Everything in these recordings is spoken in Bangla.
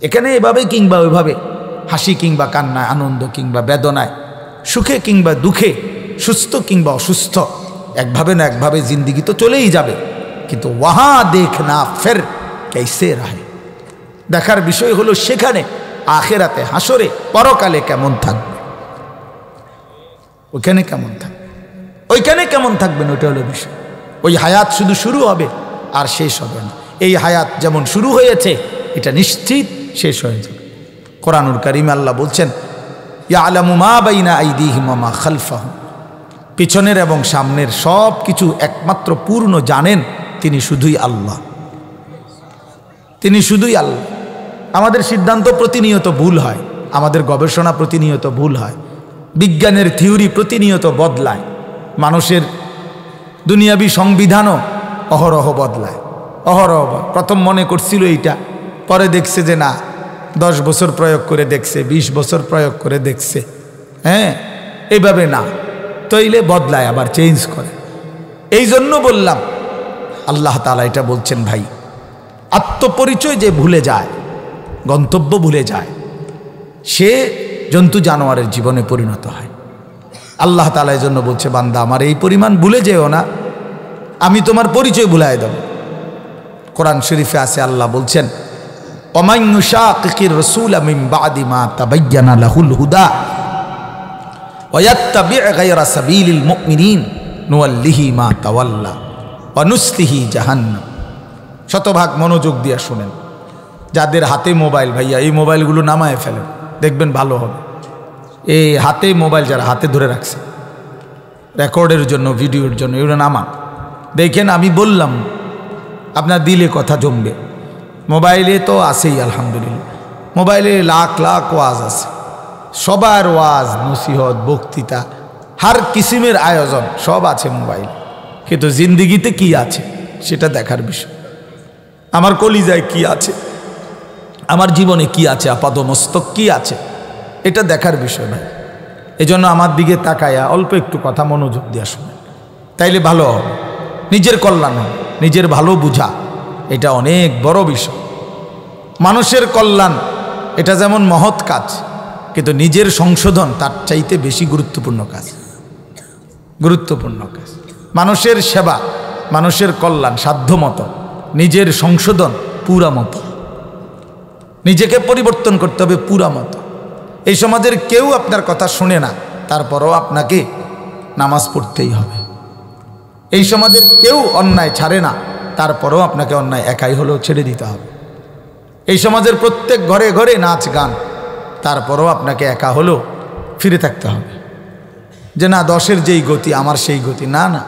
এখানে এভাবে কিংবা ওইভাবে, হাসি কিংবা কান্নায়, আনন্দ কিংবা বেদনায়, সুখে কিংবা দুঃখে, সুস্থ কিংবা অসুস্থ, একভাবে না একভাবে জিন্দিগি তো চলেই যাবে, কিন্তু ওয়াহা দেখনা ফের कैसे रहे, দেখার বিষয় হলো সেখানে আখিরাতে, হাসরে, পরকালে কেমন থাকবে, ওইখানে কেমন থাকবে, ওইখানে কেমন থাকবেন, ওইটা হলো বিষয়। ওই হায়াত শুধু শুরু হবে আর শেষ হবে না। এই হায়াত যেমন শুরু হয়েছে এটা নিশ্চিত শেষ হয়ে যাবে। কোরআনুল কারীমে আল্লাহ বলছেন, ইয়ালামু মা বাইনা আইদিহিম ওয়া মা খালফাহুম, পিছনের এবং সামনের সব কিছু একমাত্র পূর্ণ জানেন তিনি শুধুই আল্লাহ, তিনি শুধুই আল্লাহ। আমাদের সিদ্ধান্ত প্রতিনিয়ত ভুল হয়, আমাদের গবেষণা প্রতিনিয়ত ভুল হয়, বিজ্ঞানের থিওরি প্রতিনিয়ত বদলায়, মানুষের দুনিয়াবি সংবিধানও অহরহ বদলায়, অহরহ। প্রথম মনে করছিল এইটা, পরে দেখছে যে না, 10 বছর প্রয়োগ করে দেখছে, 20 বছর প্রয়োগ করে দেখছে, হ্যাঁ এইভাবে না, তৈলে বদলায়, আবার চেঞ্জ করে। এই জন্য বললাম, আল্লাহ তাআলা এটা বলছেন, ভাই আত্মপরিচয় যে ভুলে যায়, গন্তব্য ভুলে যায়, সে জন্তু জানোয়ারের জীবনে পরিণত হয়। আল্লাহ তাআলা এই জন্য বলছে, বান্দা আমার এই পরিমাণ ভুলে যেও না, আমি তোমার পরিচয় ভুলাই দেব। কোরআন শরীফে আছে, আল্লাহ বলছেন, ওমান ইউশাকিকির রাসূলা মিন বাদি মা তাবায়্যানা লাহুল হুদা ওয়া ইয়াত্তাবি' গায়রা সাবিলিল মুমিনিন নুওয়াল্লিহি মা তাওয়াল্লা ওয়া নুসলিহি জাহান্নাম। শতভাগ মনোযোগ দিয়ে শুনেন, যাদের হাতে মোবাইল, ভাইয়া এই মোবাইলগুলো নামায় ফেলেন, দেখবেন ভালো হবে। এই হাতে মোবাইল যারা হাতে ধরে রাখছে রেকর্ডের জন্য, ভিডিওর জন্য, এগুলো নামান। দেখেন আমি বললাম, আপনার দিলে কথা জমবে। মোবাইলে তো আছেই আলহামদুলিল্লাহ, মোবাইলে লাখ লাখ ওয়াজ আছে, সবার ওয়াজ, নসিহত, বক্তৃতা, হার কিসিমের আয়োজন সব আছে মোবাইল। কিন্তু জিন্দিগিতে কি আছে সেটা দেখার বিষয়। আমার কলিজায় কি আছে, আমার জীবনে কি আছে, আপাদমস্তক কি আছে, এটা দেখার বিষয় নয়। এজন্য আমার দিকে তাকায়া অল্প একটু কথা মনোযোগ দিয়ে শুনে, তাইলে ভালো হবে, নিজের কল্যাণ হবে, নিজের ভালো বুঝা, এটা অনেক বড় বিষয়। মানুষের কল্যাণ এটা যেমন মহৎ কাজ, কিন্তু নিজের সংশোধন তার চাইতে বেশি গুরুত্বপূর্ণ কাজ, গুরুত্বপূর্ণ কাজ। মানুষের সেবা, মানুষের কল্যাণ সাধ্যমতো, নিজের সংশোধন পুরা মতো, নিজেকে পরিবর্তন করতে হবে পুরা মতো। এই সমাজের কেউ আপনার কথা শুনে না, তারপরও আপনাকে নামাজ পড়তেই হবে। এই সমাজের কেউ অন্যায় ছাড়ে না, তারপরও আপনাকে অন্যায় একাই হলেও ছেড়ে দিতে হবে। এই সমাজের প্রত্যেক ঘরে ঘরে নাচ গান, তারপরও আপনাকে একা হলেও ফিরে থাকতে হবে। যে না, 10-এর যেই গতি আমার সেই গতি না, না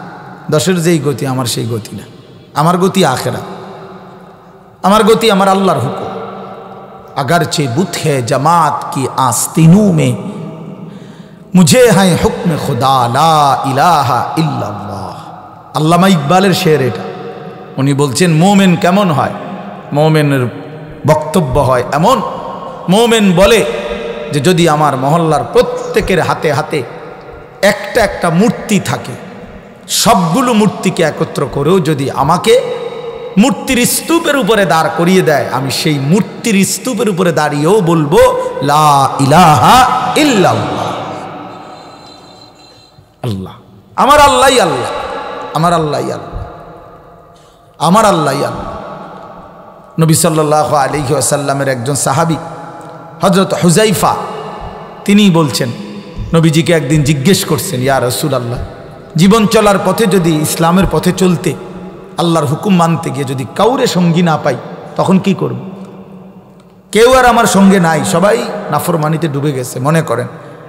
10-এর যেই গতি আমার সেই গতি না, আমার গতি আখেরাত, আমার গতি আমার আল্লাহর হুকুম। अगरचे बुत है जमात की आस्तीनों में मुझे है हुक्म खुदा ला इलाहा इल्लल्लाह। আল্লামা ইকবালের শের এটা। উনি বলছেন মোমেন কেমন হয়, মোমেনের বক্তব্য হয় এমন, মোমেন বলে যে যদি আমার মহল্লার প্রত্যেকের হাতে হাতে একটা একটা মূর্তি থাকে, সবগুলো মূর্তিকে একত্র করেও যদি আমাকে মূর্তির স্তূপের উপরে দাঁড় করিয়ে দেয়, আমি সেই মূর্তির স্তূপের উপরে দাঁড়িয়েও বলবো লা ইলাহা ইল্লাল্লাহ। আল্লাহ, আমার আল্লাহই আল্লাহ, আমার আল্লাহই আল্লাহ, আমার আল্লাহই আল্লাহ। নবী সাল্লাল্লাহু আলাইহি ওয়াসাল্লামের একজন সাহাবী হযরত হুযায়ফা, তিনি বলছেন, নবীজিকে একদিন জিজ্ঞেস করছেন, ইয়া রাসূলুল্লাহ, জীবন চলার পথে যদি ইসলামের পথে চলতে, আল্লাহর হুকুম মানতে গিয়ে যদি কাউরে সঙ্গী না পাই, তখন কি করব? কেউ আর আমার সঙ্গে নাই, সবাই নাফরমানিতে ডুবে গেছে, মনে করেন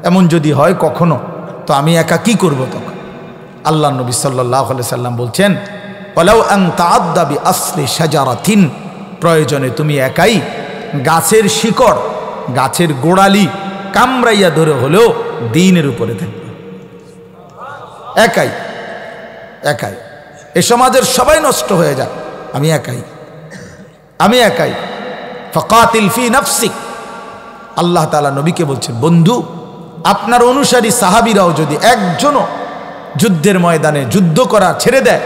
এমন যদি হয় কখনো, তো আমি একা কি করব তখন? আল্লাহ নবী সাল্লাল্লাহু আলাইহি সাল্লাম বলছেন, ওয়ালাউ আন তাআদ্দা বি আসলি শাজারাতিন, প্রয়োজনে তুমি একাই গাছের শিকড়, গাছের গোড়ালি কামড়াইয়া ধরে হলেও দ্বীনের উপরে থাকবে, একাই একাই। এ সমাজের সবাই নষ্ট হয়ে যায়, আমি একাই, আমি একাই। ফাকাতিল ফি নাফসিক, আল্লাহ তাআলা নবীকে বলছেন, বন্ধু আপনার অনুসারী সাহাবীরাও যদি একজনও যুদ্ধের ময়দানে যুদ্ধ করা ছেড়ে দেয়,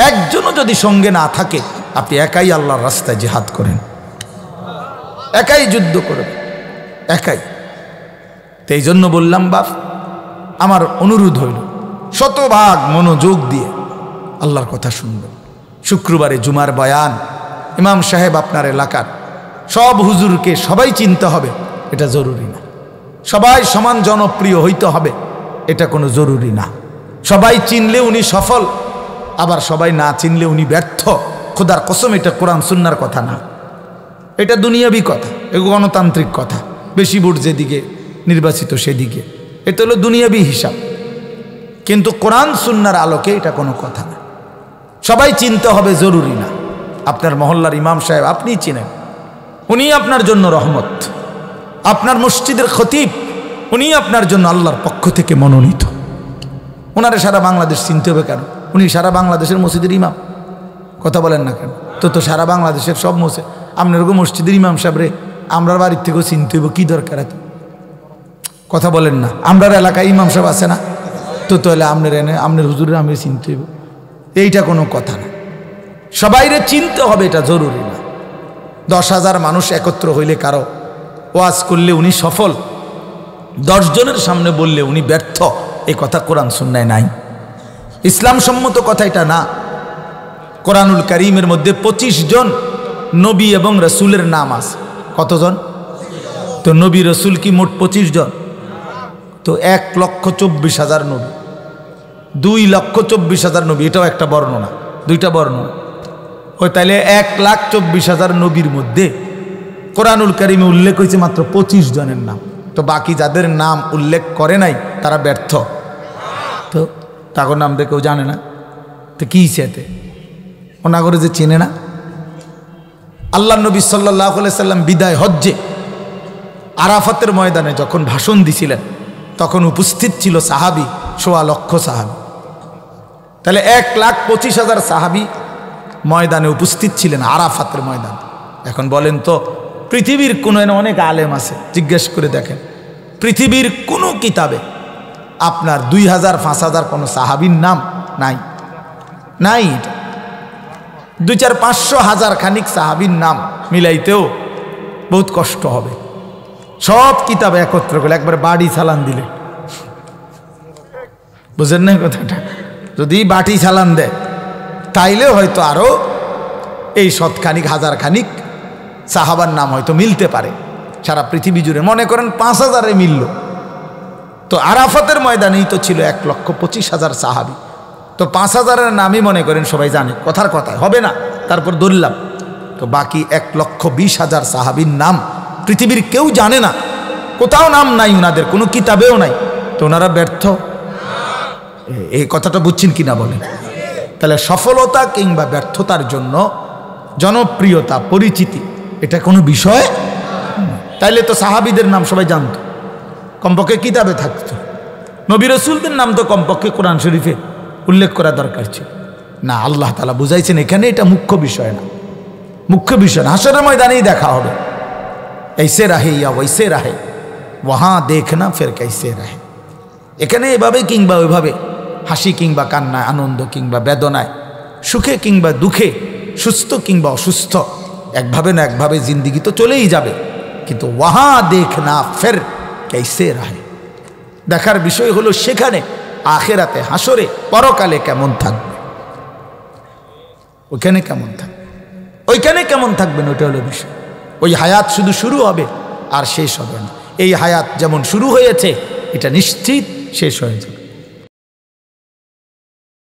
একজনও যদি সঙ্গে না থাকে, আপনি একাই আল্লাহর রাস্তায় জিহাদ করেন। একাই যুদ্ধ করবে, একাই। তো এই জন্য বললাম বাপ, আমার অনুরোধ হইল শতভাগ মনোযোগ দিয়ে আল্লাহর কথা শুনবেন। শুক্রবারে জুমার বয়ান, ইমাম সাহেব আপনার এলাকার সব হুজুরকে সবাই চিনতে হবে, এটা জরুরি না। সবাই সমান জনপ্রিয় হইতে হবে, এটা কোনো জরুরি না। সবাই চিনলে উনি সফল, আবার সবাই না চিনলে উনি ব্যর্থ। খোদার কসম, এটা কোরআন সুন্নাহর কথা না, এটা দুনিয়াবি কথা, এগুলো গণতান্ত্রিক কথা। বেশি ভোট যেদিকে নির্বাচিত সেদিকে, এটা হলো দুনিয়াবি হিসাব। কিন্তু কোরআন সুন্নাহর আলোকে এটা কোনো কথা না। সবাই চিনতে হবে জরুরি না। আপনার মহল্লার ইমাম সাহেব আপনি চিনেন, উনি আপনার জন্য রহমত। আপনার মসজিদের খতিব, উনি আপনার জন্য আল্লাহর পক্ষ থেকে মনোনীত। ওনারে সারা বাংলাদেশ চিনতে হবে কেন? উনি সারা বাংলাদেশের মসজিদের ইমাম। কথা বলেন না কেন? তো সারা বাংলাদেশের সব মসজিদ, আপনার ওরকম মসজিদের ইমাম সাহেব রে আমরার বাড়ির থেকেও চিনতে হইব, কি দরকার এত? কথা বলেন না? আমরার এলাকায় ইমাম সাহেব আছে না, তাহলে আপনার এনে আপনার হুজুরের আমি চিনতে হইব, এইটা কোনো কথা না। সবাইরে চিনতে হবে, এটা জরুরি না। 10,000 মানুষ একত্র হইলে কারো ওয়াজ করলে উনি সফল, 10 জনের সামনে বললে উনি ব্যর্থ, এই কথা কোরআন সুন্নায় নাই। ইসলাম সম্মত কথা এটা না। কোরআনুল কারীমের মধ্যে 25 জন নবী এবং রসুলের নাম আছে। কতজন? তো নবী রসুল কি মোট 25 জন? তো 1,24,000 নবী, 2,24,000 নবী, এটাও একটা বর্ণনা, দুইটা বর্ণনা। ওই তাইলে 1,24,000 নবীর মধ্যে কোরআনুল কারীমে উল্লেখ হয়েছে মাত্র 25 জনের নাম। তো বাকি যাদের নাম উল্লেখ করে নাই তারা ব্যর্থ। তো তাকে নাম দিয়ে কেউ জানে না, তো কি সেতে ওনাগরে যে চেনে না। আল্লাহ নবী সাল্লাল্লাহু আলাইহি সাল্লাম বিদায় হজ্জে আরাফাতের ময়দানে যখন ভাষণ দিছিলেন, তখন উপস্থিত ছিল সাহাবি 1,00,000 সাহাবি। তাহলে 1,25,000 সাহাবি ময়দানে উপস্থিত ছিলেন আরাফাতের ময়দান। এখন বলেন তো, পৃথিবীর কোনো, অনেক আলেম আছে, জিজ্ঞেস করে দেখেন, পৃথিবীর কোনো কিতাবে আপনার 2,000 5,000 কোনো সাহাবির নাম নাই, নাই। এটা 2,4 500 হাজার খানিক সাহাবির নাম মিলাইতেও বহুত কষ্ট হবে। সব কিতাবে একত্র করে একবার বাড়ি চালান দিলে, বুঝেন না কথাটা? যদি বাটি চালান দেয় তাইলে হয়তো আরো এই শতখানিক হাজার খানিক সাহাবার নাম হয়তো মিলতে পারে সারা পৃথিবী জুড়ে। মনে করেন 5,000-এ মিলল, তো আরাফাতের ময়দানেই তো ছিল 1,25,000 সাহাবি। তো 5,000-এর নামই মনে করেন সবাই জানে, কথার কথায় হবে না, তারপর ধরলাম। তো বাকি 1,20,000 সাহাবির নাম পৃথিবীর কেউ জানে না, কোথাও নাম নাই ওনাদের, কোনো কিতাবেও নাই। তো ওনারা ব্যর্থ, এই কথাটা বুঝছেন কিনা বলেন? তাহলে সফলতা কিংবা ব্যর্থতার জন্য জনপ্রিয়তা, পরিচিতি, এটা কোনো বিষয়। তাইলে তো সাহাবিদের নাম সবাই জানতো, কমপক্ষে কিতাবে থাকতো। নবী রাসূলদের নাম তো কমপক্ষে কোরআন শরীফে উল্লেখ করা দরকার ছিল না। আল্লাহ তাআলা বুঝাইছেন এখানে এটা মুখ্য বিষয় না, মুখ্য বিষয় না। হাসরের ময়দানেই দেখা হবে, ऐसे रहे या वैसे रहे वहाँ देखना फिर कैसे रहे। এখানে এভাবে কিংবা ওইভাবে, হাসি কিংবা কান্নায়, আনন্দ কিংবা বেদনায়, সুখে কিংবা দুঃখে, সুস্থ কিংবা অসুস্থ, একভাবে না একভাবে জিন্দিগি তো চলেই যাবে। কিন্তু ওয়াহা দেখনা ফের कैसे रहे, দেখার বিষয় হলো সেখানে আখেরাতে, হাসরে, পরকালে কেমন থাকবে, ওইখানে কেমন থাকবে, ওইখানে কেমন থাকবেন, ওইটা হলো বিষয়। ওই হায়াত শুধু শুরু হবে আর শেষ হবে না। এই হায়াত যেমন শুরু হয়েছে এটা নিশ্চিত শেষ হয়ে যাবে।